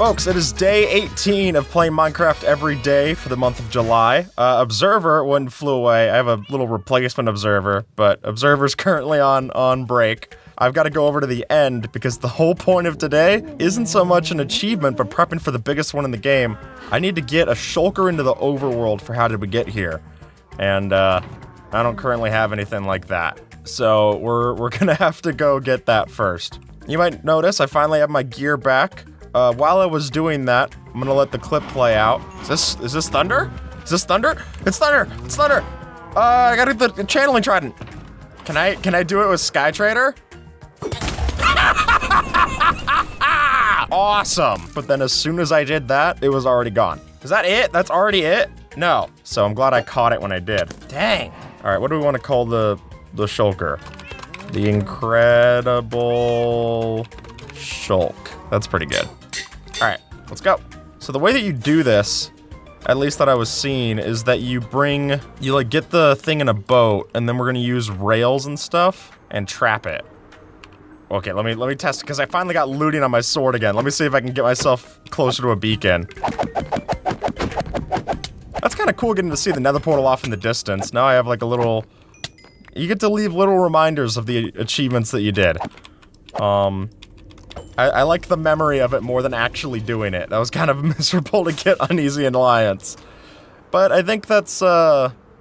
Folks, it is day 18 of playing Minecraft every day for the month of July. Observer, when flew away, I have a little replacement Observer, but Observer's currently on break. I've got to go over to the end because the whole point of today isn't so much an achievement, but prepping for the biggest one in the game. I need to get a shulker into the overworld for how did we get here. And, I don't currently have anything like that. So, we're gonna have to go get that first. You might notice I finally have my gear back. While I was doing that, I'm gonna let the clip play out. Is this thunder? Is this thunder? It's thunder! It's thunder! I gotta get the channeling trident. Can I do it with Skytrader? Awesome! But then as soon as I did that, it was already gone. Is that it? That's already it? No. So I'm glad I caught it when I did. Dang. All right, what do we want to call the shulker? The Incredible Shulk. That's pretty good. All right, let's go. So the way that you do this, at least that I was seeing, is that you like get the thing in a boat, and then we're gonna use rails and stuff and trap it. Okay, let me test it, because I finally got looting on my sword again. Let me see if I can get myself closer to a beacon. That's kind of cool getting to see the nether portal off in the distance. Now I have like a little... You get to leave little reminders of the achievements that you did. I like the memory of it more than actually doing it. That was kind of miserable to get Uneasy Alliance. But I think that's,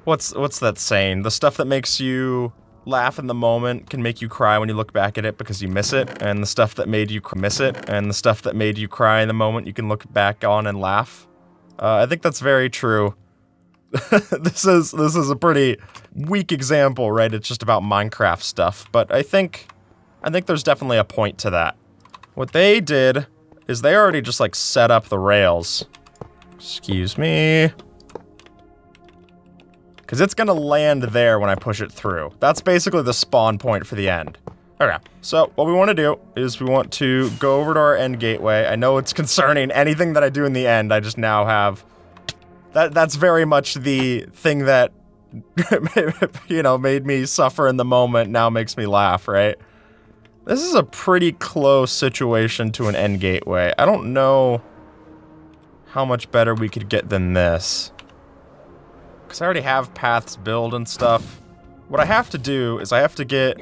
what's that saying? The stuff that makes you laugh in the moment can make you cry when you look back at it because you miss it, and the stuff that made you miss it, and the stuff that made you cry in the moment you can look back on and laugh. I think that's very true. This is a pretty weak example, right? It's just about Minecraft stuff, but I think there's definitely a point to that. What they did is they already just like set up the rails. Excuse me. Because it's gonna land there when I push it through. That's basically the spawn point for the end. Okay, so what we want to do is we want to go over to our end gateway. I know it's concerning. Anything that I do in the end, I just now have... That's very much the thing that, you know, made me suffer in the moment, now makes me laugh, right? This is a pretty close situation to an end gateway. I don't know how much better we could get than this. Because I already have paths built and stuff. What I have to do is I have to get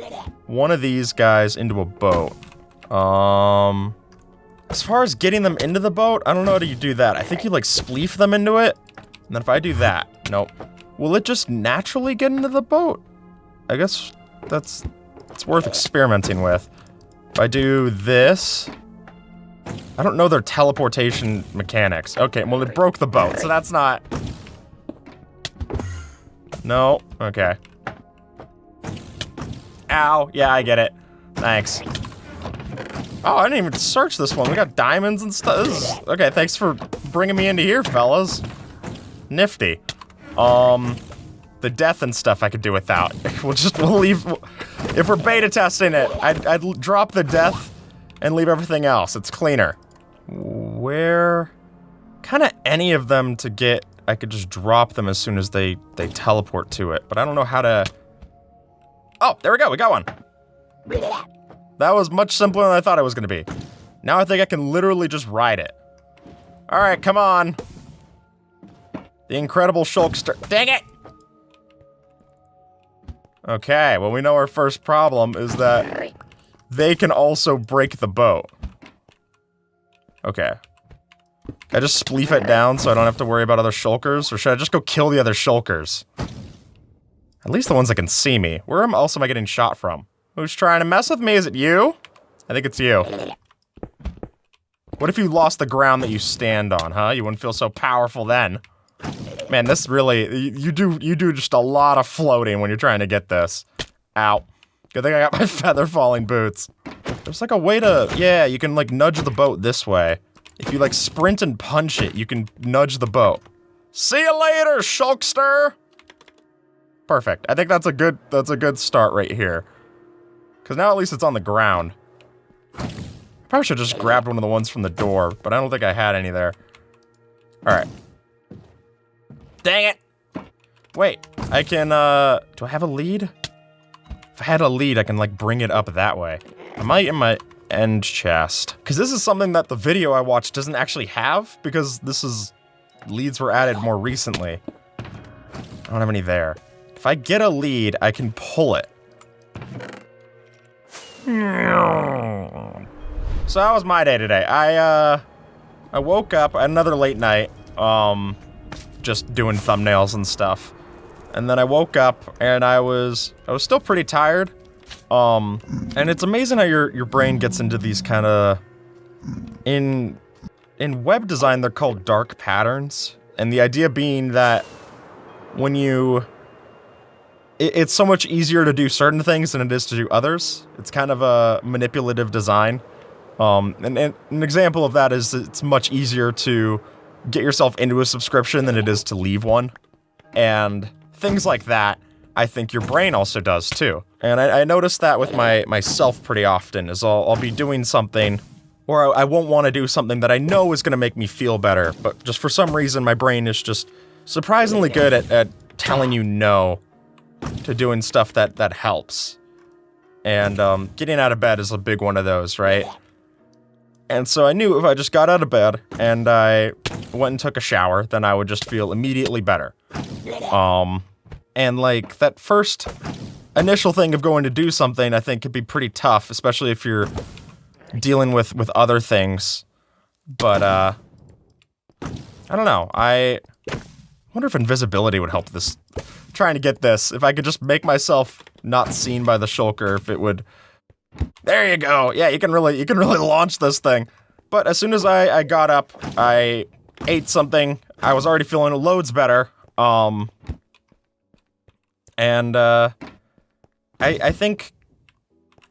one of these guys into a boat. As far as getting them into the boat, I don't know how you do that. I think you like spleef them into it. And then if I do that, nope. Will it just naturally get into the boat? I guess it's worth experimenting with. If I do this, I don't know their teleportation mechanics. Okay, well it broke the boat, so that's not... No, okay. Ow, yeah, I get it. Thanks. Oh, I didn't even search this one. We got diamonds and stuff. Okay, thanks for bringing me into here, fellas. Nifty. The death and stuff I could do without. We'll leave. If we're beta testing it, I'd drop the death and leave everything else. It's cleaner. Where? Kind of any of them to get. I could just drop them as soon as they teleport to it, but I don't know how to. Oh, there we go. We got one. That was much simpler than I thought it was going to be. Now I think I can literally just ride it. All right, come on. The Incredible Shulkster. Dang it! Okay, well, we know our first problem is that they can also break the boat. Okay. Can I just spleef it down so I don't have to worry about other shulkers? Or should I just go kill the other shulkers? At least the ones that can see me. Where else am I getting shot from? Who's trying to mess with me? Is it you? I think it's you. What if you lost the ground that you stand on, huh? You wouldn't feel so powerful then. Man, this really, you do just a lot of floating when you're trying to get this. Ow. Good thing I got my feather falling boots. There's like a way to, yeah, you can like nudge the boat this way. If you like sprint and punch it, you can nudge the boat. See you later, Shulkster! Perfect. I think that's a good start right here. Because now at least it's on the ground. Probably should have just grabbed one of the ones from the door, but I don't think I had any there. Alright. Dang it! Wait, I can, do I have a lead? If I had a lead, I can, like, bring it up that way. I might in my... end chest. Because this is something that the video I watched doesn't actually have, because leads were added more recently. I don't have any there. If I get a lead, I can pull it. So that was my day today. I woke up, I had another late night, just doing thumbnails and stuff. And then I woke up and I was still pretty tired. And it's amazing how your brain gets into these kind of, in web design, they're called dark patterns. And the idea being that when it's so much easier to do certain things than it is to do others. It's kind of a manipulative design. And an example of that is it's much easier to get yourself into a subscription than it is to leave one. And things like that, I think your brain also does too. And I notice that with myself pretty often, is I'll be doing something, or I won't want to do something that I know is going to make me feel better, but just for some reason my brain is just surprisingly good at telling you no to doing stuff that helps. And getting out of bed is a big one of those, right? And so I knew if I just got out of bed and I went and took a shower, then I would just feel immediately better. And like that first initial thing of going to do something, I think could be pretty tough, especially if you're dealing with other things. But I don't know. I wonder if invisibility would help this. Trying to get this. If I could just make myself not seen by the shulker, if it would. There you go. Yeah, you can really launch this thing. But as soon as I got up, I ate something. I was already feeling loads better. And I think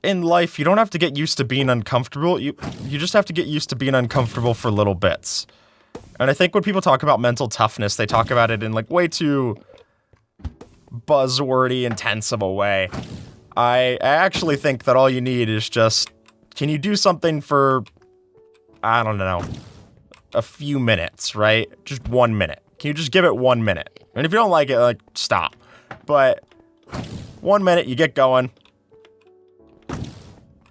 in life you don't have to get used to being uncomfortable. You just have to get used to being uncomfortable for little bits. And I think when people talk about mental toughness, they talk about it in like way too buzzwordy, intense of a way. I actually think that all you need is just, can you do something for, I don't know, a few minutes, right? Just 1 minute. Can you just give it 1 minute? And if you don't like it, like, stop. But 1 minute, you get going.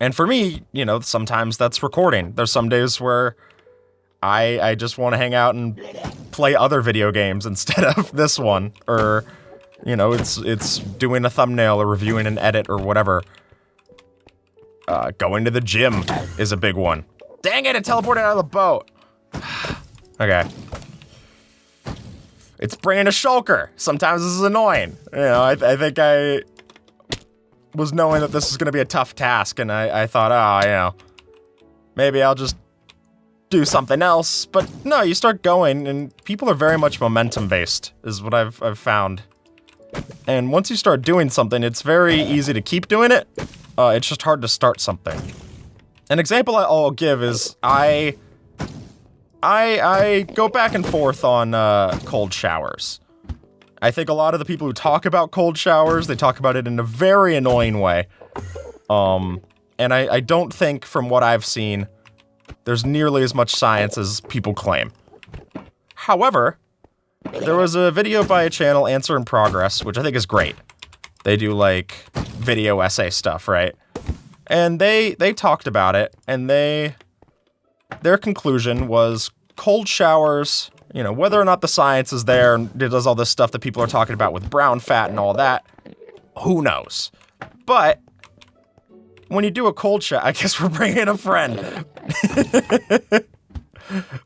And for me, you know, sometimes that's recording. There's some days where I just want to hang out and play other video games instead of this one, or you know, it's doing a thumbnail or reviewing an edit or whatever. Going to the gym is a big one. Dang it teleported out of the boat. Okay. It's bringing a shulker. Sometimes this is annoying. You know, I think I was knowing that this is going to be a tough task, and I thought, oh, you know, maybe I'll just do something else. But no, you start going, and people are very much momentum-based, is what I've found. And once you start doing something, it's very easy to keep doing it. It's just hard to start something. An example I'll give is I go back and forth on cold showers. I think a lot of the people who talk about cold showers, they talk about it in a very annoying way. And I don't think, from what I've seen, there's nearly as much science as people claim. However, there was a video by a channel, Answer in Progress, which I think is great. They do, like, video essay stuff, right? And they talked about it, and their conclusion was cold showers, you know, whether or not the science is there and it does all this stuff that people are talking about with brown fat and all that, who knows? But when you do a cold shower, I guess we're bringing a friend.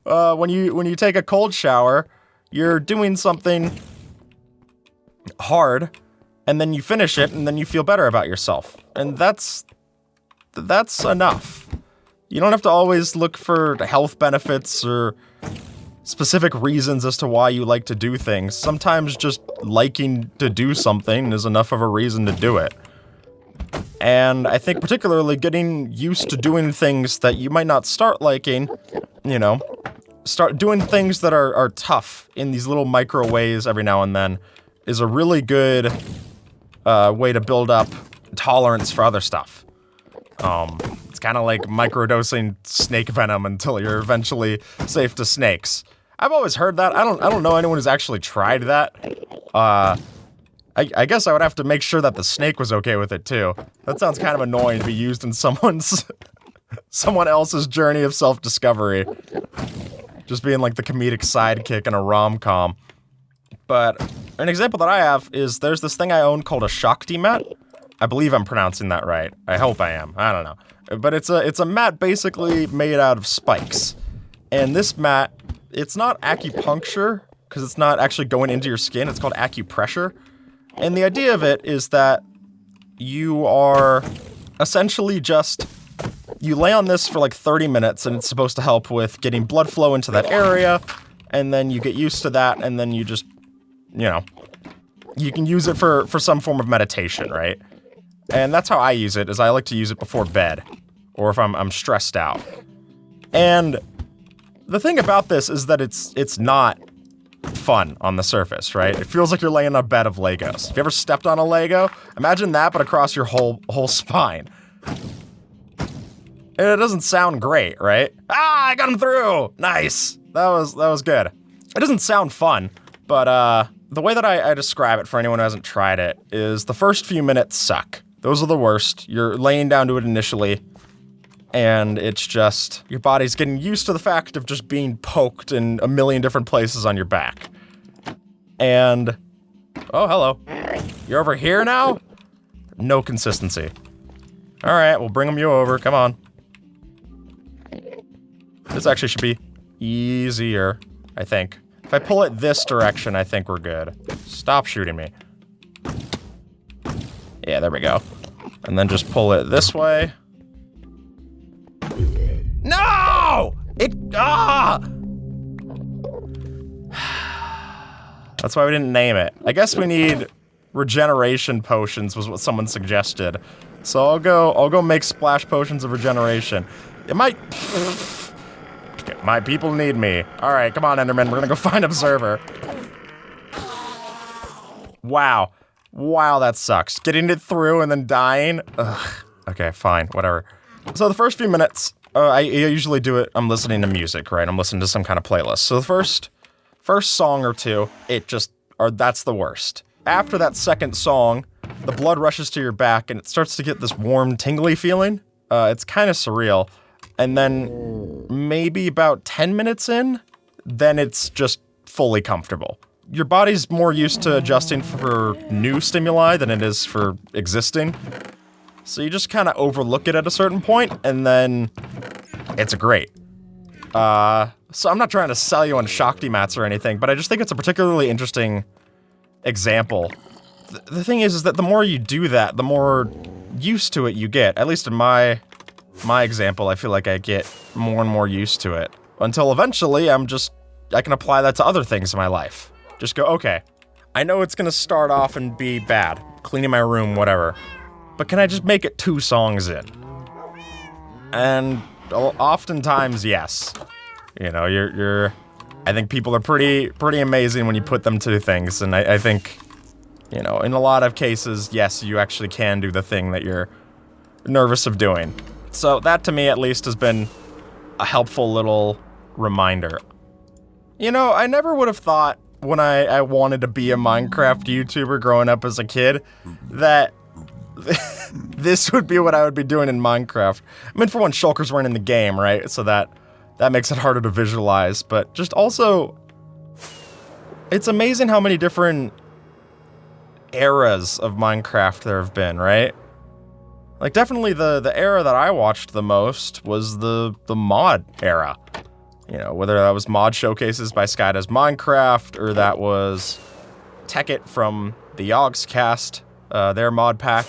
When you take a cold shower, you're doing something hard, and then you finish it, and then you feel better about yourself. And that's enough. You don't have to always look for health benefits or specific reasons as to why you like to do things. Sometimes just liking to do something is enough of a reason to do it. And I think particularly getting used to doing things that you might not start liking, you know, start doing things that are tough in these little micro ways every now and then is a really good way to build up tolerance for other stuff. It's kind of like microdosing snake venom until you're eventually safe to snakes. I've always heard that. I don't know anyone who's actually tried that. I guess I would have to make sure that the snake was okay with it too. That sounds kind of annoying to be used in someone's someone else's journey of self-discovery. Just being like the comedic sidekick in a rom-com. But an example that I have is there's this thing I own called a Shakti mat. I believe I'm pronouncing that right. I hope I am. I don't know. But it's a mat basically made out of spikes. And this mat, it's not acupuncture, because it's not actually going into your skin. It's called acupressure. And the idea of it is that you are essentially just, you lay on this for like 30 minutes and it's supposed to help with getting blood flow into that area. And then you get used to that and then you just, you know, you can use it for some form of meditation, right? And that's how I use it, is I like to use it before bed or if I'm stressed out. And the thing about this is that it's not fun on the surface, right? It feels like you're laying on a bed of Legos. Have you ever stepped on a Lego? Imagine that, but across your whole spine. And it doesn't sound great, right? Ah, I got him through! Nice! That was good. It doesn't sound fun, but the way that I describe it for anyone who hasn't tried it is the first few minutes suck. Those are the worst. You're laying down to it initially, and it's just, your body's getting used to the fact of just being poked in a million different places on your back. And, oh, hello. You're over here now? No consistency. All right, we'll bring you over, come on. This actually should be easier, I think. If I pull it this direction, I think we're good. Stop shooting me. Yeah, there we go. And then just pull it this way. No! That's why we didn't name it. I guess we need regeneration potions was what someone suggested. So I'll go make splash potions of regeneration. My people need me. All right, come on, Enderman. We're gonna go find Observer. Wow. Wow, that sucks. Getting it through and then dying. Ugh. Okay, fine, whatever. So the first few minutes, I usually do it, I'm listening to music, right? I'm listening to some kind of playlist. So the first song or two, that's the worst. After that second song, the blood rushes to your back and it starts to get this warm, tingly feeling. It's kind of surreal. And then maybe about 10 minutes in, then it's just fully comfortable. Your body's more used to adjusting for new stimuli than it is for existing. So you just kind of overlook it at a certain point, and then it's great. So I'm not trying to sell you on Shakti mats or anything, but I just think it's a particularly interesting example. The thing is that the more you do that, the more used to it you get. At least in my example, I feel like I get more and more used to it. Until eventually, I can apply that to other things in my life. Just go, okay, I know it's gonna start off and be bad, cleaning my room, whatever, but can I just make it 2 songs in? And oftentimes, yes. You know, I think people are pretty amazing when you put them to things, and I think, you know, in a lot of cases, yes, you actually can do the thing that you're nervous of doing. So that, to me, at least, has been a helpful little reminder. You know, I never would have thought when I wanted to be a Minecraft YouTuber growing up as a kid that this would be what I would be doing in Minecraft. I mean, for one, shulkers weren't in the game, right? So that makes it harder to visualize, but just also, it's amazing how many different eras of Minecraft there have been, right? Like, definitely the era that I watched the most was the mod era. You know, whether that was mod showcases by Sky Does Minecraft, or that was Tekkit from the Yogscast, their mod pack.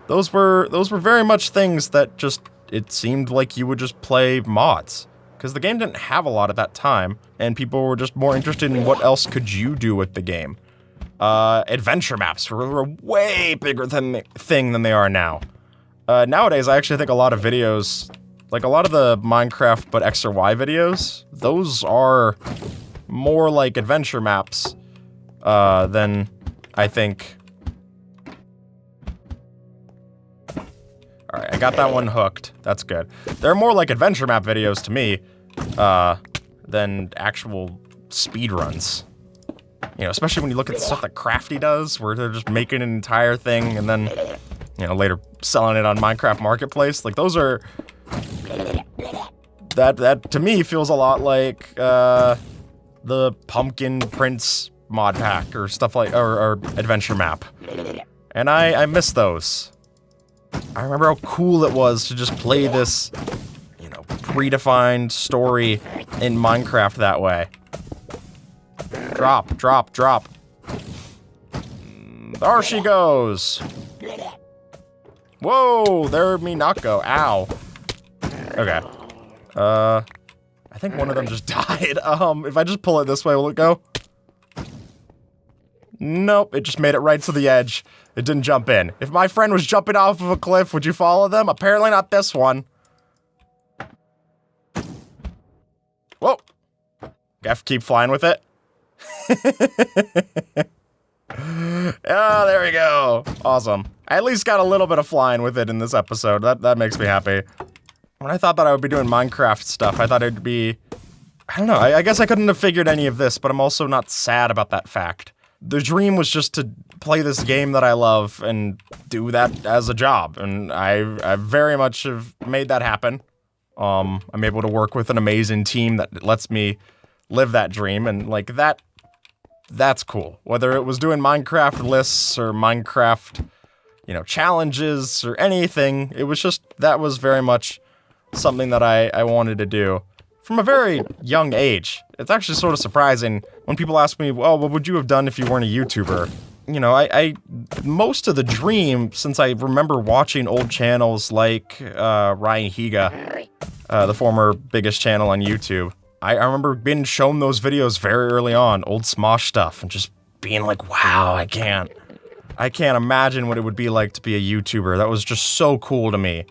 Those were very much things that just, it seemed like you would just play mods. Because the game didn't have a lot at that time, and people were just more interested in what else could you do with the game. Adventure maps were a way bigger thing than they are now. Nowadays, I actually think a lot of videos, like a lot of the Minecraft but X or Y videos, those are more like adventure maps than I think. Alright, I got that one hooked. That's good. They're more like adventure map videos to me than actual speedruns. You know, especially when you look at the stuff that Crafty does, where they're just making an entire thing and then, you know, later selling it on Minecraft Marketplace. Like, those are that to me feels a lot like the Pumpkin Prince mod pack or stuff like, or adventure map. And I miss those. I remember how cool it was to just play this, you know, predefined story in Minecraft that way. Drop, drop, drop. There she goes. Whoa, there me not go. Ow. Okay. I think one of them just died. If I just pull it this way, will it go? Nope, it just made it right to the edge. It didn't jump in. If my friend was jumping off of a cliff, would you follow them? Apparently not this one. Whoa. Gotta keep flying with it. Oh, there we go. Awesome. I at least got a little bit of flying with it in this episode. That makes me happy. When I thought that I would be doing Minecraft stuff, I thought it'd be... I don't know, I guess I couldn't have figured any of this, but I'm also not sad about that fact. The dream was just to play this game that I love and do that as a job, and I very much have made that happen. I'm able to work with an amazing team that lets me live that dream, and like that's cool. Whether it was doing Minecraft lists or Minecraft, you know, challenges or anything, it was just, that was very much something that I wanted to do from a very young age. It's actually sort of surprising when people ask me, well, what would you have done if you weren't a YouTuber? You know, I most of the dream, since I remember watching old channels like Ryan Higa, the former biggest channel on YouTube, I remember being shown those videos very early on, old Smosh stuff, and just being like, wow, I can't imagine what it would be like to be a YouTuber. That was just so cool to me.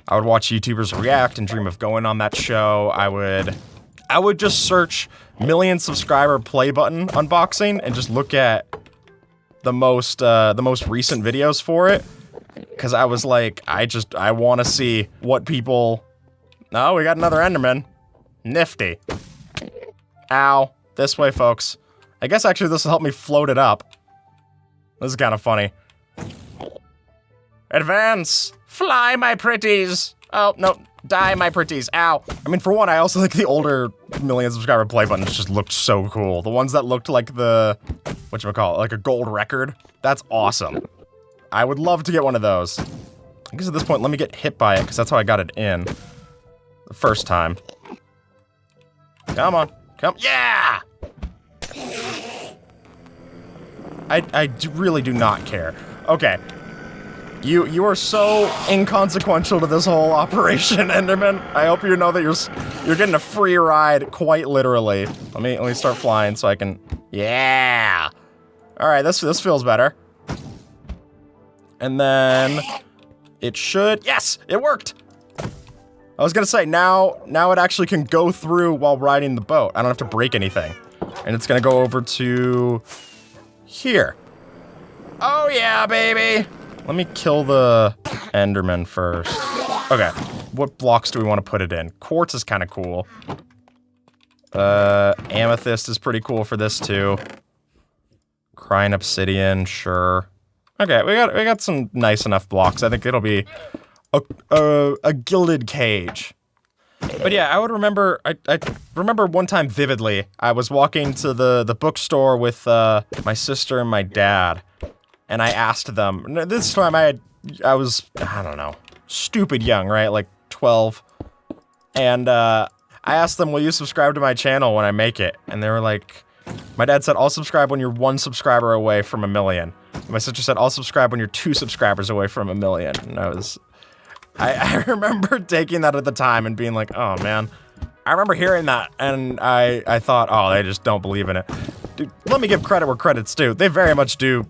I would watch YouTubers react and dream of going on that show. I would just search million subscriber play button unboxing and just look at the most recent videos for it. Cause I was like, I want to see what people, oh, we got another Enderman. Nifty. Ow. This way, folks. I guess actually this will help me float it up. This is kind of funny. Advance! Fly, my pretties! Oh, no. Die, my pretties. Ow. I mean, for one, I also like the older million subscriber play buttons just looked so cool. The ones that looked like the, whatchamacallit, like a gold record. That's awesome. I would love to get one of those. I guess at this point, let me get hit by it, because that's how I got it in. The first time. Come on. Come. Yeah! I really do not care. Okay. You are so inconsequential to this whole operation, Enderman. I hope you know that you're getting a free ride, quite literally. Let me start flying so I can. Yeah. All right, this feels better. And then it should. Yes, it worked. I was gonna say now it actually can go through while riding the boat. I don't have to break anything, and it's gonna go over to here. Oh yeah, baby. Let me kill the Enderman first. Okay, what blocks do we want to put it in? Quartz is kind of cool. Amethyst is pretty cool for this too. Crying obsidian, sure. Okay, we got some nice enough blocks. I think it'll be a gilded cage. But yeah, I would remember. I remember one time vividly. I was walking to the bookstore with my sister and my dad. And I asked them, this time I was, I don't know, stupid young, right? Like 12. And I asked them, will you subscribe to my channel when I make it? And they were like, my dad said, I'll subscribe when you're 1 subscriber away from 1 million. And my sister said, I'll subscribe when you're 2 subscribers away from 1 million. And I remember taking that at the time and being like, oh man. I remember hearing that and I thought, oh, they just don't believe in it. Dude, let me give credit where credit's due. They very much do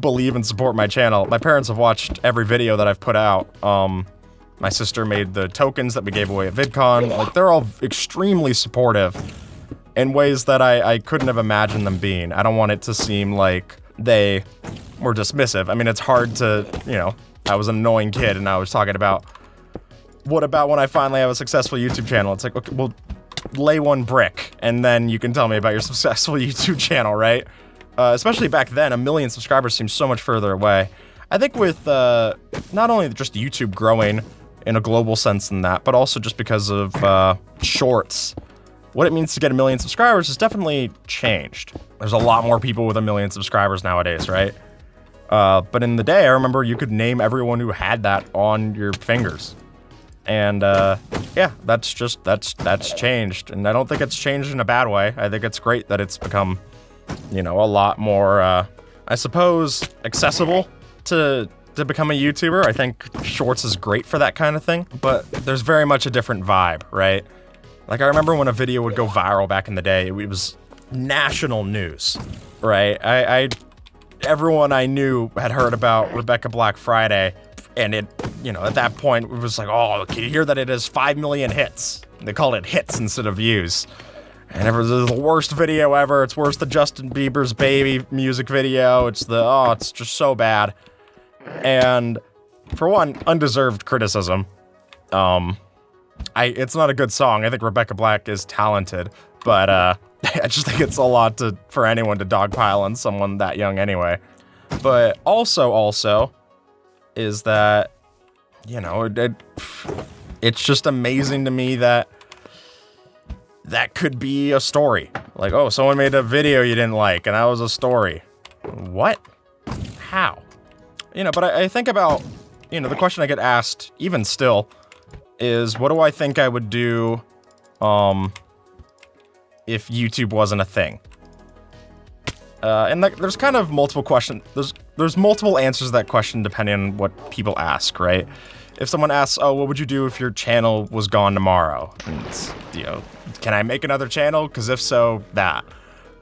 believe and support my channel. My parents have watched every video that I've put out. My sister made the tokens that we gave away at VidCon. Like, they're all extremely supportive in ways that I couldn't have imagined them being. I don't want it to seem like they were dismissive. I mean, it's hard to, you know, I was an annoying kid and I was talking about, what about when I finally have a successful YouTube channel? It's like, okay, well, lay 1 brick and then you can tell me about your successful YouTube channel, right? Especially back then, 1 million subscribers seemed so much further away. I think with not only just YouTube growing, in a global sense than that, but also just because of shorts. What it means to get 1 million subscribers has definitely changed. There's a lot more people with 1 million subscribers nowadays, right? But in the day, I remember you could name everyone who had that on your fingers. And yeah, that's changed. And I don't think it's changed in a bad way. I think it's great that it's become, you know, a lot more, I suppose, accessible to become a YouTuber. I think Shorts is great for that kind of thing, but there's very much a different vibe, right? Like, I remember when a video would go viral back in the day, it was national news, right? Everyone I knew had heard about Rebecca Black Friday, and it, you know, at that point, it was like, oh, can you hear that it has 5 million hits? They called it hits instead of views. And it was the worst video ever. It's worse than Justin Bieber's Baby music video. It's just so bad. And for one, undeserved criticism. It's not a good song. I think Rebecca Black is talented, but I just think it's a lot for anyone to dogpile on someone that young anyway. But also is that, you know, it's just amazing to me that could be a story. Like, oh, someone made a video you didn't like, and that was a story. What? How? You know, but I think about, you know, the question I get asked, even still, is what do I think I would do, if YouTube wasn't a thing? And there's kind of multiple questions. There's multiple answers to that question depending on what people ask, right? If someone asks, oh, what would you do if your channel was gone tomorrow? And it's, you know, can I make another channel? Because if so, that.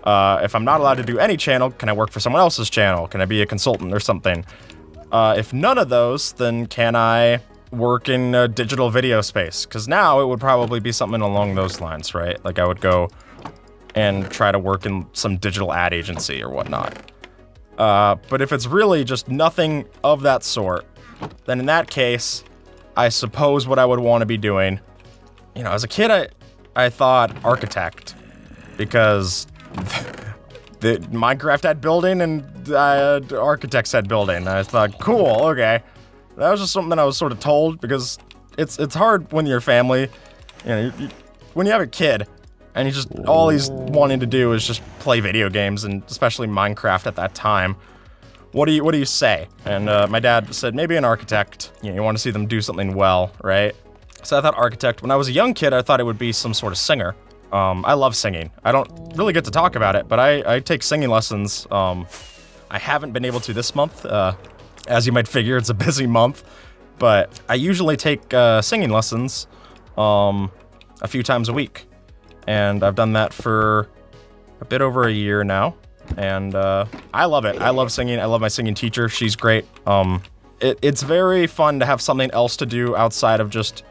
If I'm not allowed to do any channel, can I work for someone else's channel? Can I be a consultant or something? If none of those, then can I work in a digital video space? Because now it would probably be something along those lines, right? Like I would go and try to work in some digital ad agency or whatnot. But if it's really just nothing of that sort, then in that case, I suppose what I would want to be doing, you know, as a kid, I thought architect, because the Minecraft had building and architects had building. I thought, cool, okay. That was just something that I was sort of told, because it's hard when your family, you know, when you have a kid and you just, all he's wanting to do is just play video games, and especially Minecraft at that time. What do you say? And my dad said, maybe an architect. You know, you want to see them do something well, right? So I thought architect. When I was a young kid, I thought it would be some sort of singer. I love singing. I don't really get to talk about it, but I take singing lessons. I haven't been able to this month. As you might figure, it's a busy month. But I usually take singing lessons a few times a week. And I've done that for a bit over a year now. And I love it. I love singing. I love my singing teacher. She's great. It's very fun to have something else to do outside of just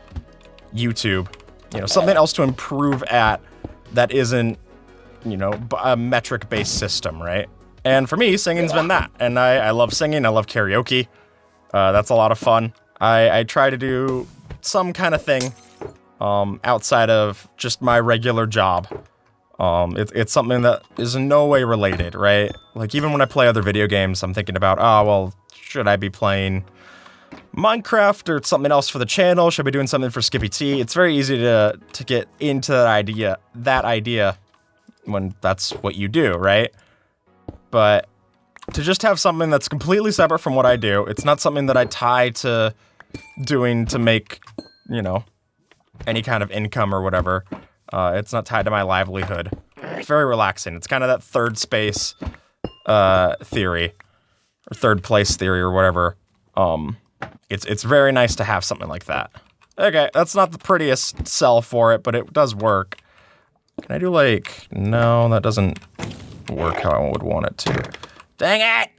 YouTube. You know, something else to improve at that isn't, you know, a metric-based system, right? And for me, singing's been that. And I love singing. I love karaoke. That's a lot of fun. I try to do some kind of thing outside of just my regular job. It's something that is in no way related, right? Like, even when I play other video games, I'm thinking about, oh, well, should I be playing Minecraft or something else for the channel? Should I be doing something for Skippy T? It's very easy to get into that idea when that's what you do, right? But to just have something that's completely separate from what I do, it's not something that I tie to doing to make, you know, any kind of income or whatever. It's not tied to my livelihood. It's very relaxing. It's kind of that third space theory, or third place theory, or whatever. It's very nice to have something like that. Okay, that's not the prettiest sell for it, but it does work. Can I do like... No, that doesn't work how I would want it to. Dang it!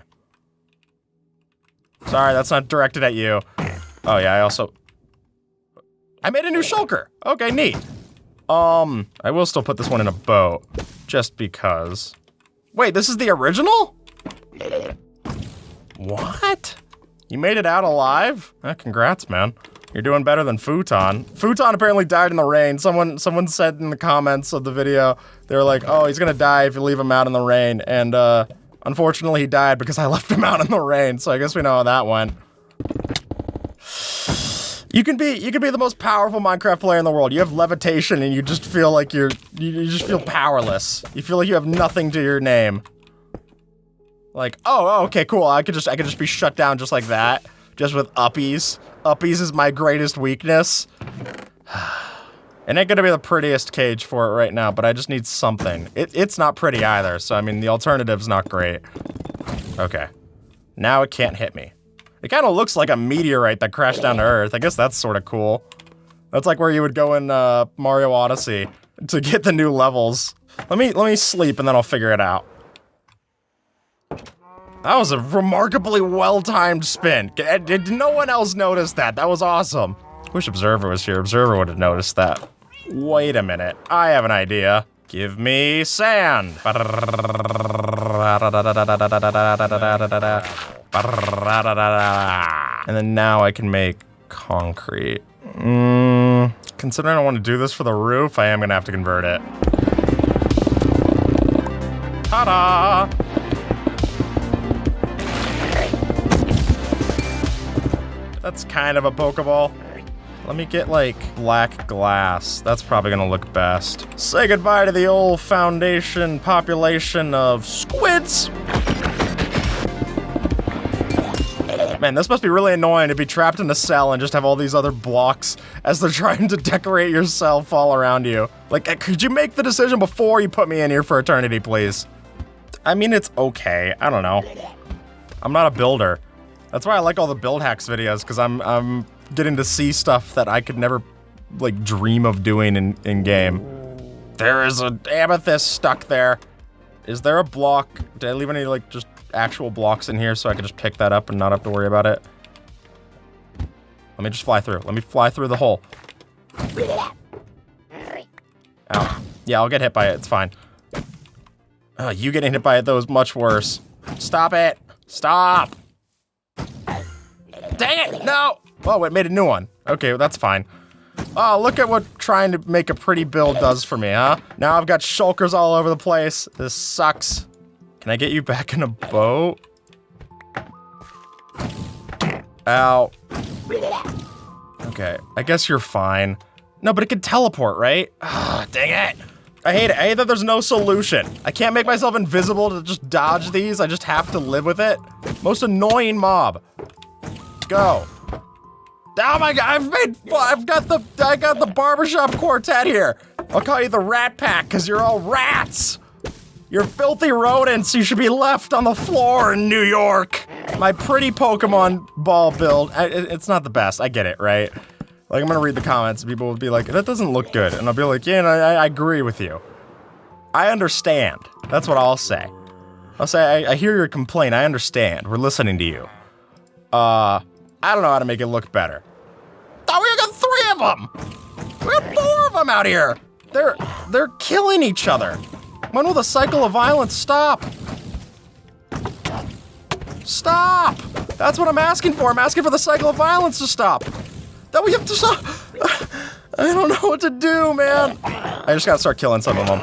Sorry, that's not directed at you. Oh yeah, I made a new shulker! Okay, neat. I will still put this one in a boat, just because. Wait, this is the original? What? You made it out alive? Congrats, man. You're doing better than Futon. Futon apparently died in the rain. Someone said in the comments of the video, they were like, oh, he's gonna die if you leave him out in the rain. And, unfortunately he died because I left him out in the rain, so I guess we know how that went. You can be the most powerful Minecraft player in the world. You have levitation and you just feel like you just feel powerless. You feel like you have nothing to your name. Like, oh, okay, cool. I could just be shut down just like that. Just with uppies. Uppies is my greatest weakness. It ain't gonna be the prettiest cage for it right now, but I just need something. It's not pretty either, so I mean the alternative's not great. Okay. Now it can't hit me. It kind of looks like a meteorite that crashed down to Earth. I guess that's sort of cool. That's like where you would go in Mario Odyssey to get the new levels. Let me sleep and then I'll figure it out. That was a remarkably well-timed spin. Did no one else notice that? That was awesome. Wish Observer was here. Observer would have noticed that. Wait a minute. I have an idea. Give me sand. And then now I can make concrete. Considering I want to do this for the roof, I am gonna have to convert it. Ta-da! That's kind of a Pokeball. Let me get, like, black glass. That's probably gonna look best. Say goodbye to the old foundation population of squids! Man, this must be really annoying to be trapped in a cell and just have all these other blocks as they're trying to decorate yourself all around you. Like, could you make the decision before you put me in here for eternity, please? I mean, it's okay. I don't know. I'm not a builder. That's why I like all the build hacks videos, because I'm getting to see stuff that I could never, like, dream of doing in game. There is an amethyst stuck there. Is there a block? Did I leave any, like, just actual blocks in here so I can just pick that up and not have to worry about it? Let me just fly through. Let me fly through the hole. Ow. Yeah, I'll get hit by it. It's fine. Oh, you getting hit by it, though, is much worse. Stop it. Stop. Dang it. No. Oh, it made a new one. Okay, well, that's fine. Oh, look at what trying to make a pretty build does for me, huh? Now I've got shulkers all over the place. This sucks. Can I get you back in a boat? Ow. Okay, I guess you're fine. No, but it can teleport, right? Ah, dang it. I hate it. I hate that there's no solution. I can't make myself invisible to just dodge these. I just have to live with it. Most annoying mob. Go. Oh my god, I got the barbershop quartet here. I'll call you the Rat Pack, because you're all rats. You're filthy rodents. You should be left on the floor in New York. My pretty Pokemon ball build, it's not the best. I get it, right? Like, I'm gonna read the comments, and people will be like, that doesn't look good. And I'll be like, yeah, I agree with you. I understand. That's what I'll say. I'll say, I hear your complaint. I understand. We're listening to you. I don't know how to make it look better. Oh, we got 3 of them! We got 4 of them out here! They're killing each other. When will the cycle of violence stop? Stop! That's what I'm asking for. I'm asking for the cycle of violence to stop. That we have to stop. I don't know what to do, man. I just gotta start killing some of them.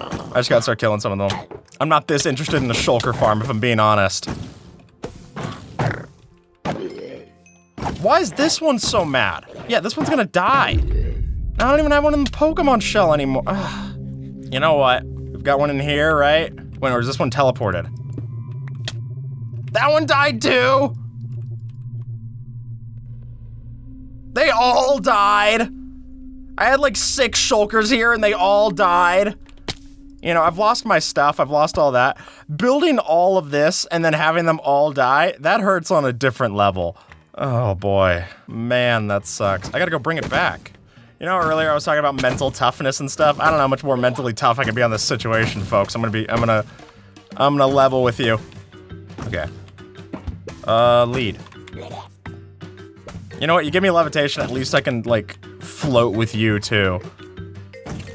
I'm not this interested in the shulker farm, if I'm being honest. Why is this one so mad? Yeah, this one's gonna die. I don't even have one in the Pokemon shell anymore. Ugh. You know what? We've got one in here, right? Wait, or is this one teleported? That one died too! They all died! I had like 6 shulkers here and they all died. You know, I've lost my stuff, I've lost all that. Building all of this and then having them all die, that hurts on a different level. Oh boy, man, that sucks. I gotta go bring it back. You know, earlier I was talking about mental toughness and stuff. I don't know how much more mentally tough I can be on this situation, folks. I'm gonna level with you. Okay. Lead. You know what, you give me levitation, at least I can, like, float with you, too.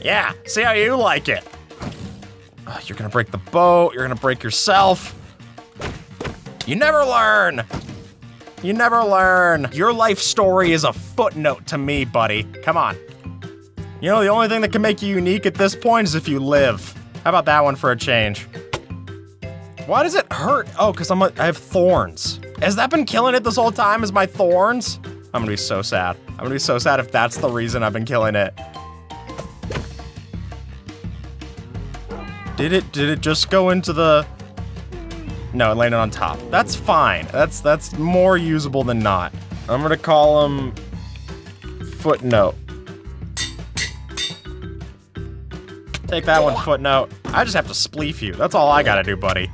Yeah, see how you like it. You're gonna break the boat, you're gonna break yourself. You never learn. You never learn. Your life story is a footnote to me, buddy. Come on. You know, the only thing that can make you unique at this point is if you live. How about that one for a change? Why does it hurt? Oh, because I have thorns. Has that been killing it this whole time, is my thorns? I'm gonna be so sad. gonna be so sad if that's the reason I've been killing it. Did it just go into the... No, it landed on top. That's fine. That's more usable than not. I'm gonna call him Footnote. Take that one, Footnote. I just have to spleef you. That's all I gotta do, buddy.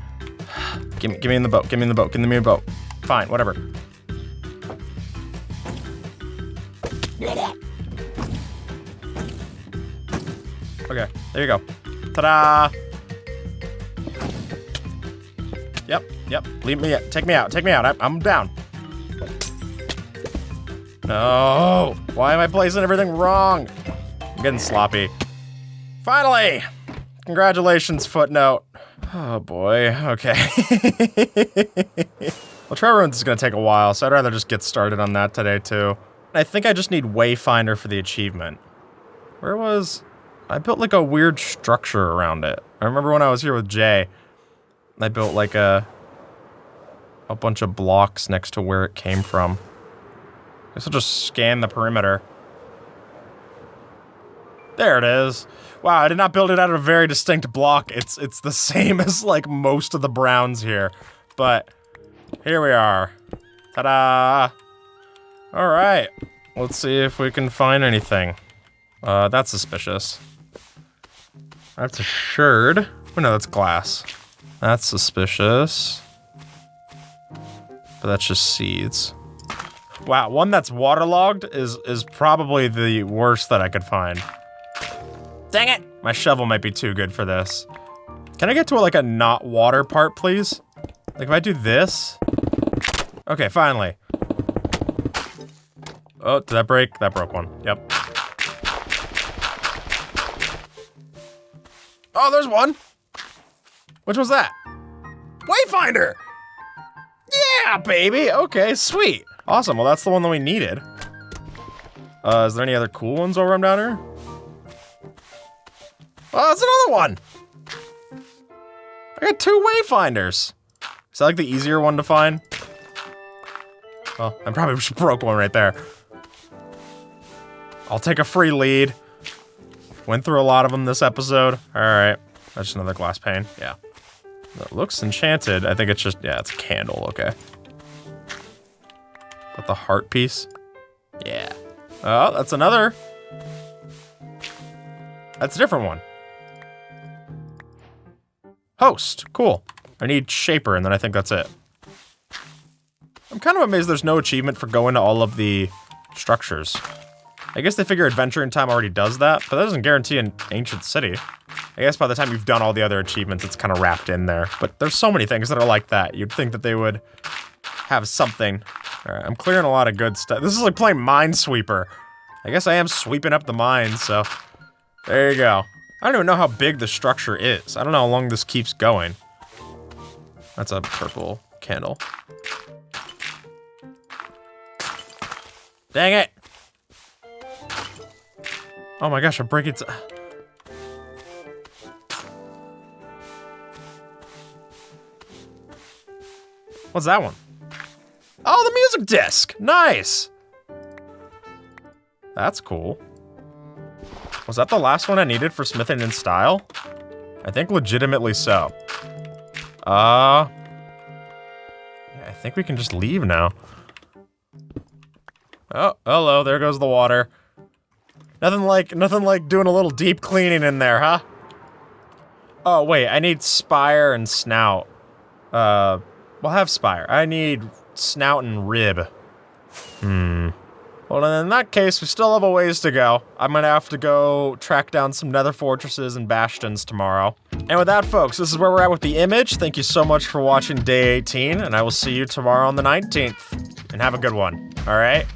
Give me in the boat. Give me in the boat. Give me in the boat. Fine, whatever. Okay, there you go. Ta-da! Yep. Leave me. Take me out. I'm down. No. Why am I placing everything wrong? I'm getting sloppy. Finally! Congratulations, Footnote. Oh boy, okay. Well, Treasure Ruins is gonna take a while, so I'd rather just get started on that today, too. I think I just need Wayfinder for the achievement. Where was... I built like a weird structure around it. I remember when I was here with Jay, I built like a bunch of blocks next to where it came from. I guess I'll just scan the perimeter. There it is. Wow, I did not build it out of a very distinct block. It's the same as like most of the browns here. But here we are. Ta-da! Alright. Let's see if we can find anything. That's suspicious. That's a sherd. Oh no, that's glass. That's suspicious. But that's just seeds. Wow, one that's waterlogged is probably the worst that I could find. Dang it! My shovel might be too good for this. Can I get to like a not water part, please? Like if I do this? Okay, finally. Oh, did that break? That broke one. Yep. Oh, there's one! Which was that? Wayfinder! Yeah, baby! Okay, sweet. Awesome, well that's the one that we needed. Is there any other cool ones over down here? Oh, that's another one! I got 2 Wayfinders. Is that like the easier one to find? Well, I probably just broke one right there. I'll take a free lead. Went through a lot of them this episode. Alright. That's just another glass pane. Yeah. That looks enchanted. I think it's just, yeah, it's a candle, okay. But the heart piece? Yeah. Oh, that's another. That's a different one. Host, cool. I need Shaper, and then I think that's it. I'm kind of amazed there's no achievement for going to all of the structures. I guess they figure Adventure in Time already does that, but that doesn't guarantee an ancient city. I guess by the time you've done all the other achievements, it's kind of wrapped in there. But there's so many things that are like that. You'd think that they would have something. All right, I'm clearing a lot of good stuff. This is like playing Minesweeper. I guess I am sweeping up the mines, so there you go. I don't even know how big the structure is. I don't know how long this keeps going. That's a purple candle. Dang it! Oh my gosh, I'm breaking it. What's that one? Oh, the music disc! Nice! That's cool. Was that the last one I needed for smithing in style? I think legitimately so. Yeah, I think we can just leave now. Oh, hello, there goes the water. Nothing like doing a little deep cleaning in there, huh? Oh, wait, I need spire and snout. We'll have spire. I need snout and rib. Well, then in that case, we still have a ways to go. I'm gonna have to go track down some nether fortresses and bastions tomorrow. And with that, folks, this is where we're at with the image. Thank you so much for watching day 18, and I will see you tomorrow on the 19th. And have a good one, all right?